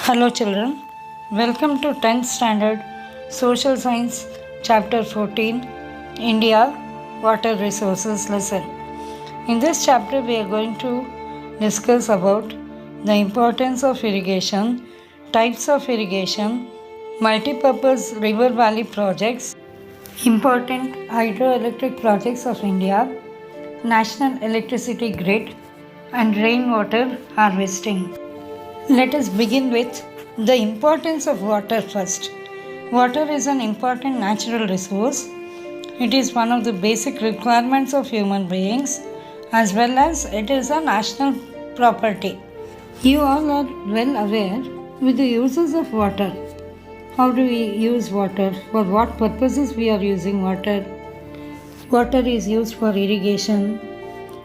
Hello children, welcome to 10th standard Social Science Chapter 14 India Water Resources lesson. In this chapter we are going to discuss about the importance of irrigation, types of irrigation, multi-purpose river valley projects, important hydroelectric projects of India, national electricity grid and rainwater harvesting. Let us begin with the importance of water first. Water is an important natural resource. It is one of the basic requirements of human beings as well as it is a national property. You all are well aware with the uses of water. How do we use water? For what purposes we are using water? Water is used for irrigation,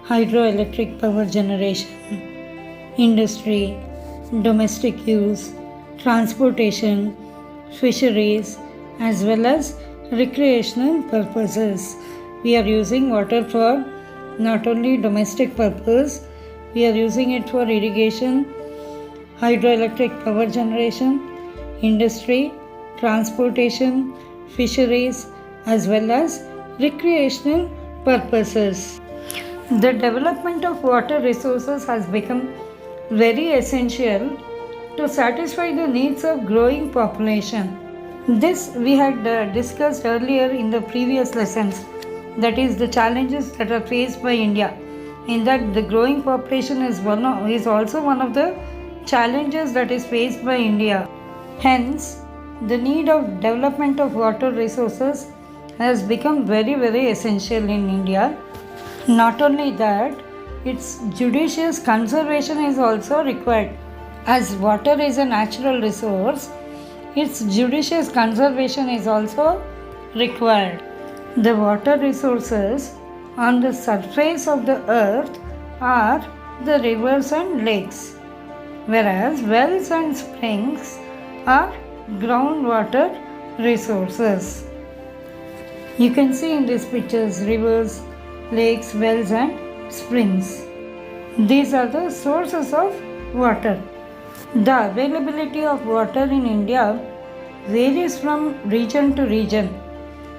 hydroelectric power generation, industry, domestic use, transportation, fisheries, as well as recreational purposes. We are using water for not only domestic purpose, we are using it for irrigation, hydroelectric power generation, industry, transportation, fisheries, as well as recreational purposes. The development of water resources has become very essential to satisfy the needs of growing population. This we had discussed earlier in the previous lessons, that is the challenges that are faced by India. In that the growing population is also one of the challenges that is faced by India. Hence, the need of development of water resources has become very essential in India. Not only that, its judicious conservation is also required. As water is a natural resource, its judicious conservation is also required. The water resources on the surface of the earth are the rivers and lakes, whereas wells and springs are groundwater resources. You can see in these pictures rivers, lakes, wells and springs. These are the sources of water. The availability of water in India varies from region to region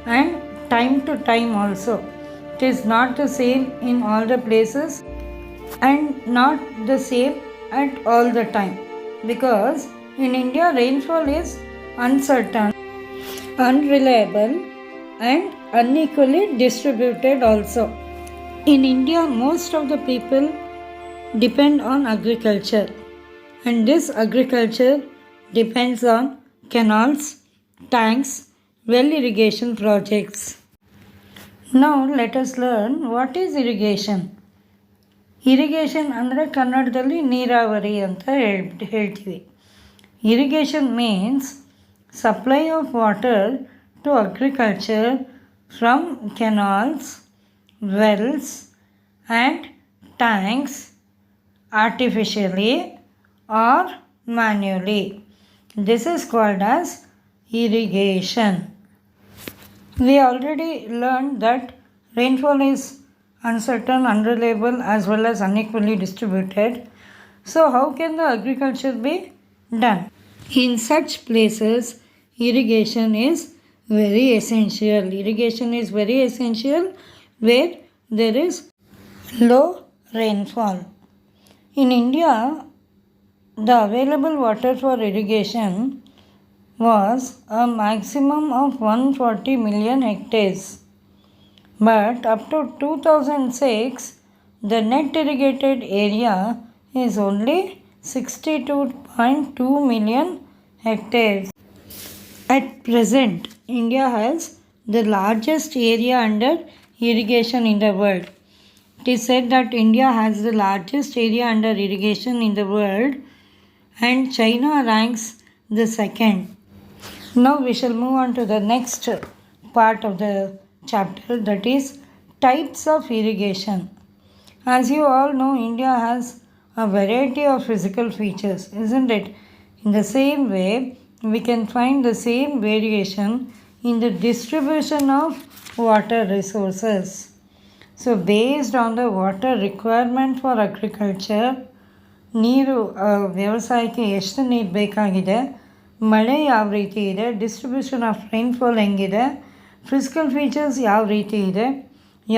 and time to time also. It is not the same in all the places and not the same at all the time, because in India rainfall is uncertain, unreliable and unequally distributed also. In India, most of the people depend on agriculture, and this agriculture depends on canals, tanks, well irrigation projects. Now let us learn what is irrigation. Irrigation ಅಂದರೆ ಕನ್ನಡದಲ್ಲಿ ನೀರಾವರಿ ಅಂತ ಹೇಳ್ತೀವಿ. Irrigation means supply of water to agriculture from canals, wells and tanks artificially or manually. This is called as irrigation. We already learned that rainfall is uncertain, unreliable as well as unequally distributed. So how can the agriculture be done? In such places, irrigation is very essential. Irrigation is very essential where there is low rainfall. In India, the available water for irrigation was a maximum of 140 million hectares. But up to 2006, the net irrigated area is only 62.2 million hectares. At present, India has the largest area under irrigation in the world. It is said that India has the largest area under irrigation in the world and China ranks the second. Now we shall move on to the next part of the chapter, that is types of irrigation. As you all know, India has a variety of physical features, isn't it? In the same way, we can find the same variation in the distribution of water resources. So based on the water requirement for agriculture, ನೀರು ವ್ಯವಸಾಯಕ್ಕೆ ಎಷ್ಟು ನೀರು ಬೇಕಾಗಿದೆ, ಮಳೆ ಯಾವ ರೀತಿ ಇದೆ, distribution of rainfall ಹೆಂಗಿದೆ, ಫಿಸಿಕಲ್ ಫೀಚರ್ಸ್ ಯಾವ ರೀತಿ ಇದೆ,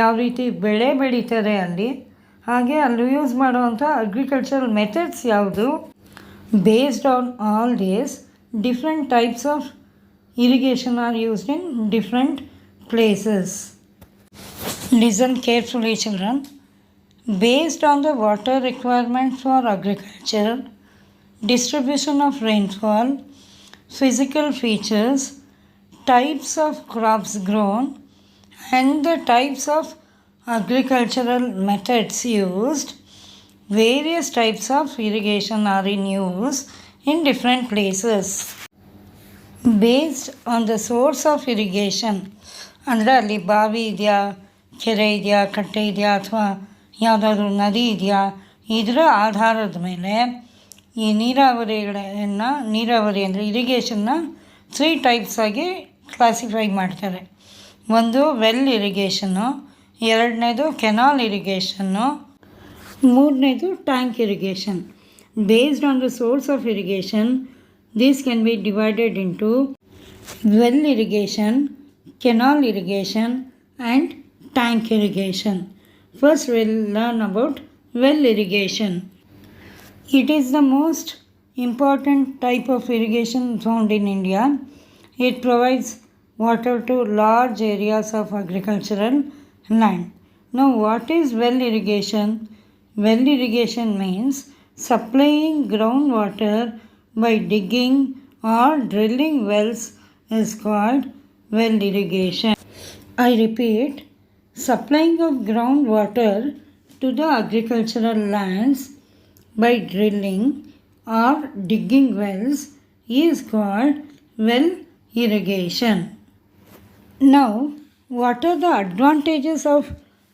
ಯಾವ ರೀತಿ ಬೆಳೆ ಬೆಳೀತಾರೆ ಅಲ್ಲಿ, ಹಾಗೆ ಅಲ್ಲಿ ಯೂಸ್ ಮಾಡುವಂಥ ಅಗ್ರಿಕಲ್ಚರಲ್ ಮೆಥಡ್ಸ್ ಯಾವುದು. Based on all this, different types of irrigation are used in different places. Listen carefully, children. Based on the water requirements for agriculture, distribution of rainfall, physical features, types of crops grown, and the types of agricultural methods used, various types of irrigation are in use in different places. Based on the source of irrigation ಅಂದರೆ ಅಲ್ಲಿ ಬಾವಿ ಇದೆಯಾ, ಕೆರೆ ಇದೆಯಾ, ಕಟ್ಟೆ ಇದೆಯಾ, ಅಥವಾ ಯಾವುದಾದ್ರೂ ನದಿ ಇದೆಯಾ, ಇದರ ಆಧಾರದ ಮೇಲೆ ಈ ನೀರಾವರಿ ಅಂದರೆ ಇರಿಗೇಷನ್ನ 3 ಟೈಪ್ಸ್ ಆಗಿ ಕ್ಲಾಸಿಫೈ ಮಾಡ್ತಾರೆ. ಒಂದು ವೆಲ್ ಇರಿಗೇಷನ್ನು, ಎರಡನೇದು ಕೆನಾಲ್ ಇರಿಗೇಷನ್ನು, ಮೂರನೇದು tank irrigation. Based on the source of irrigation, these can be divided into well irrigation, canal irrigation and tank irrigation. First we'll learn about well irrigation. It is the most important type of irrigation found in India. It provides water to large areas of agricultural land. Now what is well irrigation? Well irrigation means supplying groundwater by digging or drilling wells is called well irrigation. I repeat, supplying of groundwater to the agricultural lands by drilling or digging wells is called well irrigation. Now, what are the advantages of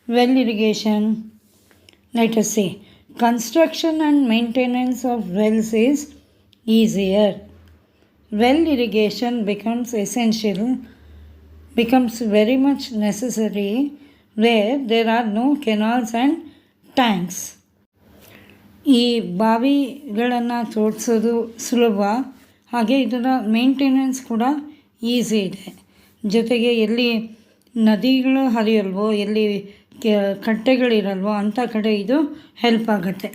well irrigation? Let us see. Construction and maintenance of wells is easier. Well irrigation becomes very much necessary where there are no canals and tanks. ಈ ಬಾವಿಗಳನ್ನು ತೋಡಿಸೋದು ಸುಲಭ, ಹಾಗೆ ಇದರ maintenance ಕೂಡ easy ಇದೆ. ಜೊತೆಗೆ ಎಲ್ಲಿ ನದಿಗಳು ಹರಿಯಲ್ವೋ, ಎಲ್ಲಿ ಕಟ್ಟೆಗಳಿರಲ್ವೋ ಅಂಥ ಕಡೆ ಇದು ಹೆಲ್ಪ್ ಆಗುತ್ತೆ.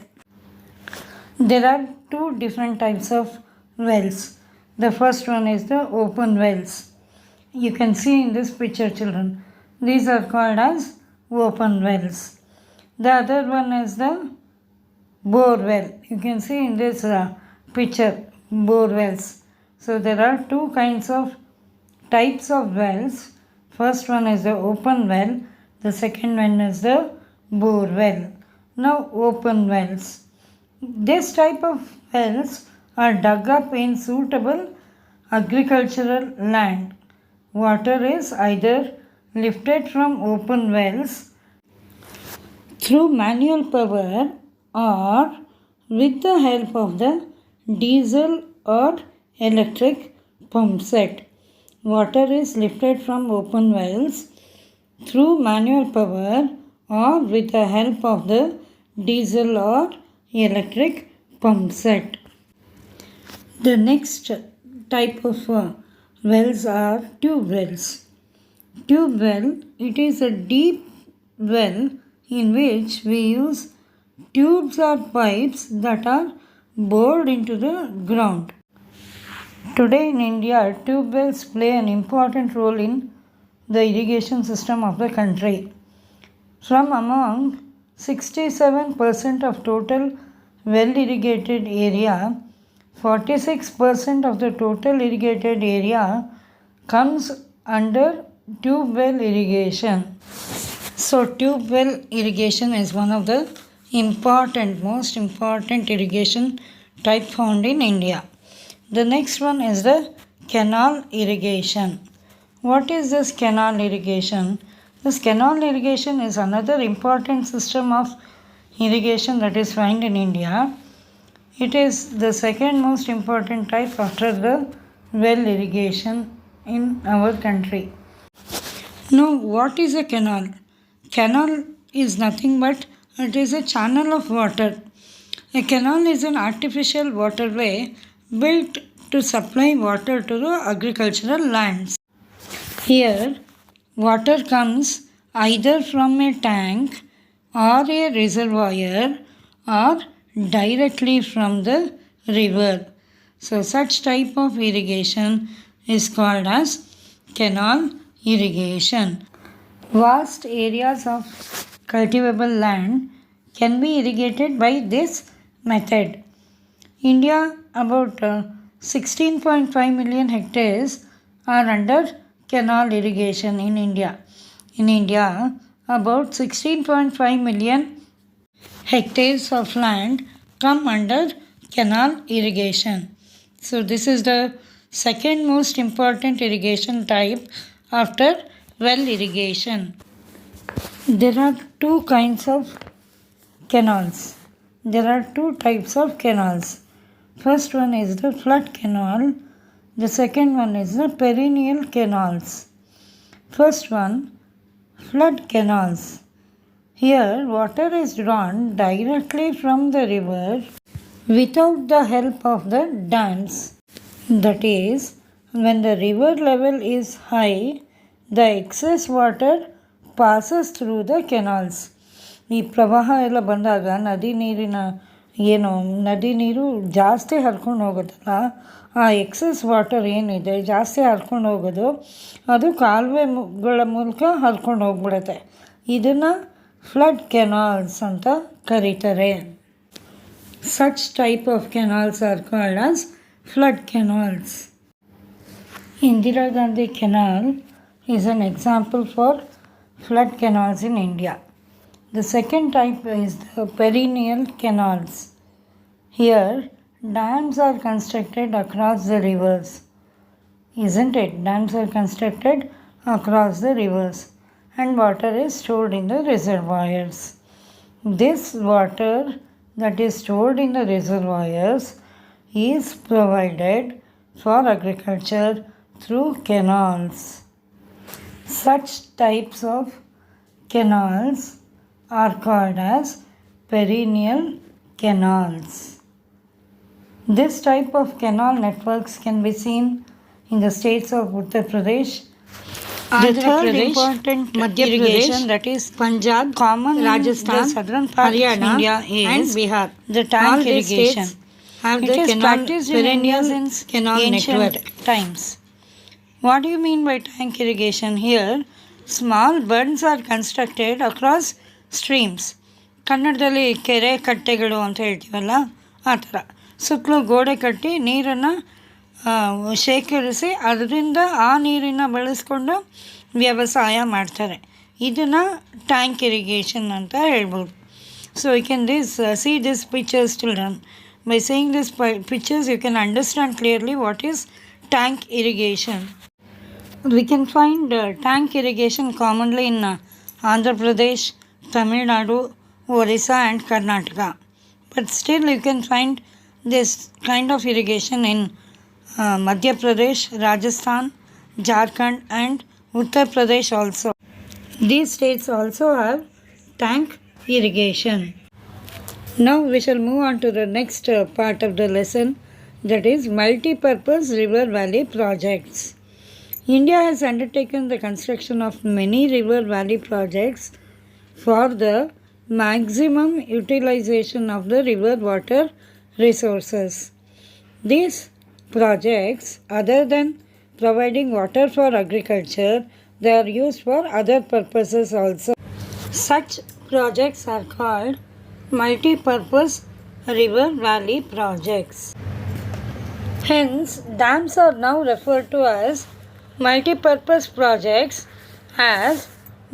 There are 2 different types of wells. The first one is the open wells. You can see in this picture, children. These are called as open wells. The other one is the bore well. You can see in this picture, bore wells. So there are 2 kinds of types of wells. First one is the open well. The second one is the bore well. Now open wells. This type of wells are dug up in suitable agricultural land. Water is either lifted from open wells through manual power or with the help of the diesel or electric pump set. Water is lifted from open wells through manual power or with the help of the diesel or electric pump set. The next type of wells are tube wells. Tube well, it is a deep well in which we use tubes or pipes that are bored into the ground. Today in India, tube wells play an important role in the irrigation system of the country. From among 67% of total well irrigated area, 46% of the total irrigated area comes under tube well irrigation. So tube well irrigation is one of the most important irrigation type found in India. The next one is the canal irrigation. What is this canal irrigation? This canal irrigation is another important system of irrigation that is found in India. It is the second most important type after the well irrigation in our country. Now, what is a canal? Canal is nothing but it is a channel of water A canal is an artificial waterway built to supply water to the agricultural lands. Here, water comes either from a tank or a reservoir or directly from the river. So, such type of irrigation is called as canal irrigation. Vast areas of cultivable land can be irrigated by this method. India, about 16.5 million hectares are under canal irrigation in India. In India, about 16.5 million hectares of land come under canal irrigation. So, this is the second most important irrigation type after well irrigation. There are two kinds of canals. There are two types of canals. First one is the flood canal. The second one is the perennial canals. First one, flood canals. Here, water is drawn directly from the river without the help of the dams. That is, when the river level is high, the excess water passes through the canals. ಈ ಪ್ರವಾಹ ಎಲ್ಲ ಬಂದಾಗ ನದಿ ನೀರು ಜಾಸ್ತಿ ಹರ್ಕೊಂಡು ಹೋಗುತ್ತಲ್ಲ, ಆ excess water ಏನಿದೆ ಜಾಸ್ತಿ ಹರ್ಕೊಂಡು ಹೋಗೋದು ಅದು ಕಾಲುವೆಗಳ ಮೂಲಕ ಹರ್ಕೊಂಡು ಹೋಗ್ಬಿಡುತ್ತೆ. ಇದನ್ನು ಫ್ಲಡ್ ಕೆನಾಲ್ಸ್ ಅಂತ ಕರೀತಾರೆ. Such type of canals are called as flood canals. Indira Gandhi Canal is an example for flood canals in India. The second type is the perennial canals. Here, dams are constructed across the rivers. Isn't it? Dams are constructed across the rivers and water is stored in the reservoirs. This water that is stored in the reservoirs is provided for agriculture through canals. Such types of canals are called as perennial canals. This type of canal networks can be seen in the states of Uttar Pradesh, Andhra Pradesh, Madhya Pradesh, that is Punjab, common Rajasthan, the southern part Haryana, of India is and Bihar. The tank irrigation have the canal perennial canal network times. What do you mean by tank irrigation? Here, small bunds are constructed across streams. ಕನ್ನಡದಲ್ಲಿ ಕೆರೆ ಕಟ್ಟೆಗಳು ಅಂತ ಹೇಳ್ತೀವಲ್ಲ, ಆ ಥರ ಸುತ್ತಲೂ ಗೋಡೆ ಕಟ್ಟಿ ನೀರನ್ನು ಶೇಖರಿಸಿ ಅದರಿಂದ ಆ ನೀರನ್ನು ಬಳಸ್ಕೊಂಡು ವ್ಯವಸಾಯ ಮಾಡ್ತಾರೆ. ಇದನ್ನು ಟ್ಯಾಂಕ್ ಇರಿಗೇಷನ್ ಅಂತ ಹೇಳ್ಬೋದು. So you can see this pictures children. By seeing these pictures you can understand clearly what is tank irrigation. We can find tank irrigation commonly in Andhra Pradesh, Tamil Nadu, Orissa and Karnataka. But still you can find this kind of irrigation in Madhya Pradesh, Rajasthan, Jharkhand and Uttar Pradesh also. These states also have tank irrigation. Now we shall move on to the next part of the lesson, that is multi-purpose river valley projects. India has undertaken the construction of many river valley projects for the maximum utilization of the river water resources. These projects, other than providing water for agriculture, they are used for other purposes also. Such projects are called multi-purpose river valley projects. Hence, dams are now referred to as multi-purpose projects as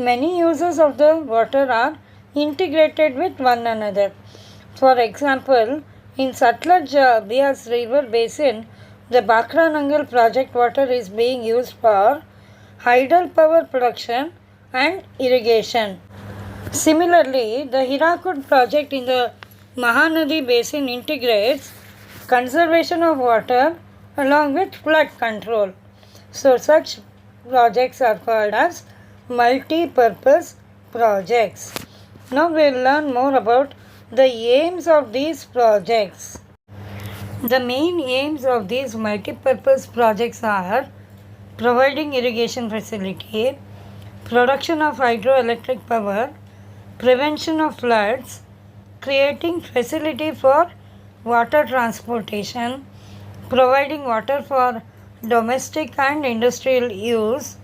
many uses of the water are integrated with one another. For example, in Satluj Beas river basin, the Bakra Nangal project water is being used for hydel power production and irrigation. Similarly, the Hirakud project in the Mahanadi basin integrates conservation of water along with flood control. So such projects are called as multi-purpose projects. Now we will learn more about The aims of these projects. The main aims of these multi-purpose projects are providing irrigation facility, production of hydroelectric power, prevention of floods, creating facility for water transportation, providing water for domestic and industrial use,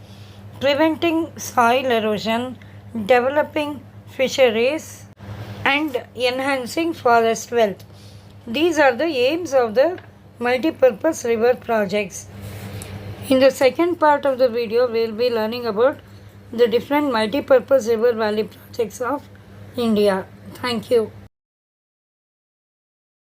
preventing soil erosion, developing fisheries, and enhancing forest wealth. These are the aims of the multi-purpose river projects. In the second part of the video, we will be learning about the different multi-purpose river valley projects of India. Thank you.